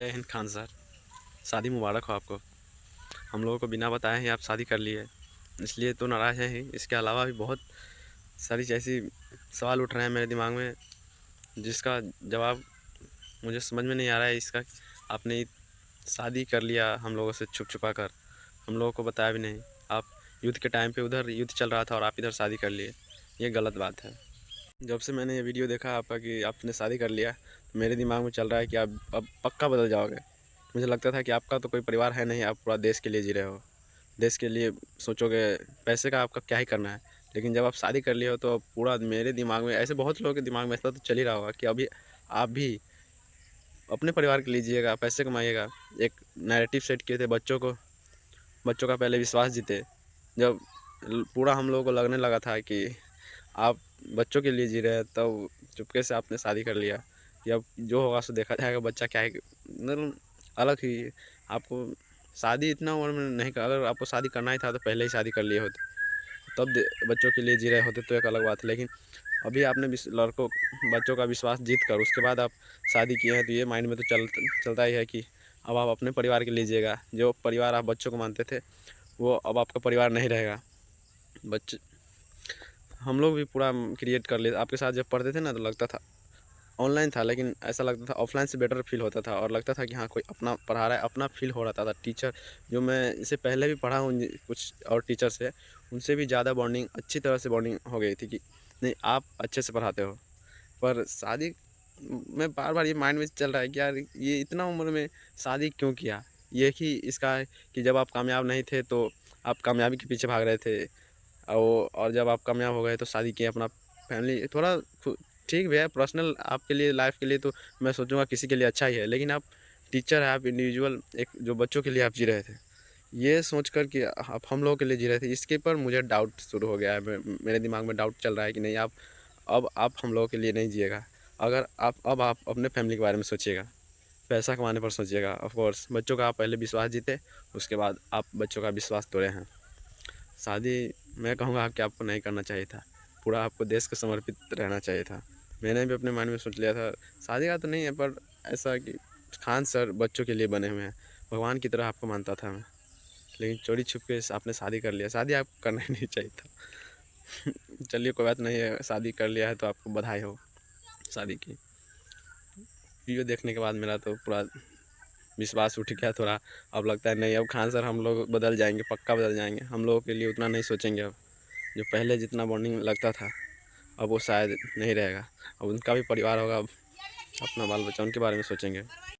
जय हिंद खान सर। शादी मुबारक हो आपको। हम लोगों को बिना बताए ही आप शादी कर लिए, इसलिए तो नाराज़ हैं ही। इसके अलावा भी बहुत सारी ऐसी सवाल उठ रहे हैं मेरे दिमाग में, जिसका जवाब मुझे समझ में नहीं आ रहा है। इसका आपने शादी कर लिया हम लोगों से छुप छुपा कर, हम लोगों को बताया भी नहीं। आप युद्ध के टाइम पे उधर युद्ध चल रहा था और आप इधर शादी कर लिए, ये गलत बात है। जब से मैंने ये वीडियो देखा आपका कि आपने शादी कर लिया, तो मेरे दिमाग में चल रहा है कि आप अब पक्का बदल जाओगे। मुझे लगता था कि आपका तो कोई परिवार है नहीं, आप पूरा देश के लिए जी रहे हो, देश के लिए सोचोगे। पैसे का आपका क्या ही करना है। लेकिन जब आप शादी कर लिए हो तो पूरा मेरे दिमाग में, ऐसे बहुत लोगों के दिमाग में ऐसा तो चल ही रहा होगा कि अभी आप भी अपने परिवार के लिए जिएगा, पैसे कमाइएगा। एक नैरेटिव सेट किए थे बच्चों का पहले विश्वास जीते। जब पूरा हम लोगों को लगने लगा था कि आप बच्चों के लिए जी रहे हैं, तब चुपके से आपने शादी कर लिया। या जो होगा सो देखा जाएगा, बच्चा क्या है मतलब अलग ही। आपको शादी इतना उम्र में नहीं कर, अगर आपको शादी करना ही था तो पहले ही शादी कर लिए होते, तब बच्चों के लिए जी रहे होते तो एक अलग बात है। लेकिन अभी आपने बच्चों का विश्वास जीत कर उसके बाद आप शादी किए हैं, तो ये माइंड में तो चलता ही है कि अब आप अपने परिवार के लिए जिएगा। जो परिवार आप बच्चों को मानते थे, वो अब आपका परिवार नहीं रहेगा। बच्चे हम लोग भी पूरा क्रिएट कर लिए। आपके साथ जब पढ़ते थे ना, तो लगता था ऑनलाइन था, लेकिन ऐसा लगता था ऑफलाइन से बेटर फील होता था। और लगता था कि हाँ, कोई अपना पढ़ा रहा है, अपना फील हो रहा था। टीचर जो मैं इससे पहले भी पढ़ा हूँ कुछ और टीचर से, उनसे भी ज़्यादा बॉन्डिंग, अच्छी तरह से बॉन्डिंग हो गई थी कि नहीं, आप अच्छे से पढ़ाते हो। पर शादी में बार बार ये माइंड में चल रहा है कि यार, ये इतना उम्र में शादी क्यों किया। ये ही इसका है कि जब आप कामयाब नहीं थे तो आप कामयाबी के पीछे भाग रहे थे, और जब आप कामयाब हो गए तो शादी किए। अपना फैमिली थोड़ा ठीक भी है, पर्सनल आपके लिए, लाइफ के लिए तो मैं सोचूंगा किसी के लिए अच्छा ही है। लेकिन आप टीचर है, आप इंडिविजुअल, एक जो बच्चों के लिए आप जी रहे थे, ये सोच कर कि आप हम लोगों के लिए जी रहे थे, इसके पर मुझे डाउट शुरू हो गया है। मेरे दिमाग में डाउट चल रहा है कि नहीं, आप हम लोगों के लिए नहीं जिएगा। अगर आप अपने फैमिली के बारे में सोचिएगा, पैसा कमाने पर सोचिएगा। ऑफ कोर्स बच्चों का आप पहले विश्वास जीते, उसके बाद आप बच्चों का विश्वास तोड़े हैं। शादी मैं कहूँगा कि आपको नहीं करना चाहिए था। पूरा आपको देश को समर्पित रहना चाहिए था। मैंने भी अपने माइंड में सोच लिया था, शादी का तो नहीं है, पर ऐसा कि खान सर बच्चों के लिए बने हुए हैं, भगवान की तरह आपको मानता था मैं। लेकिन चोरी छुप के आपने शादी कर लिया। शादी आपको करना ही नहीं चाहिए था। चलिए, कोई बात नहीं है, शादी कर लिया है तो आपको बधाई हो शादी की। वीडियो देखने के बाद मेरा तो पूरा विश्वास उठ गया थोड़ा। अब लगता है नहीं, अब खान सर हम लोग बदल जाएंगे, पक्का बदल जाएंगे। हम लोगों के लिए उतना नहीं सोचेंगे अब। जो पहले जितना बॉन्डिंग लगता था, अब वो शायद नहीं रहेगा। अब उनका भी परिवार होगा, अब अपना बाल बच्चा, उनके बारे में सोचेंगे।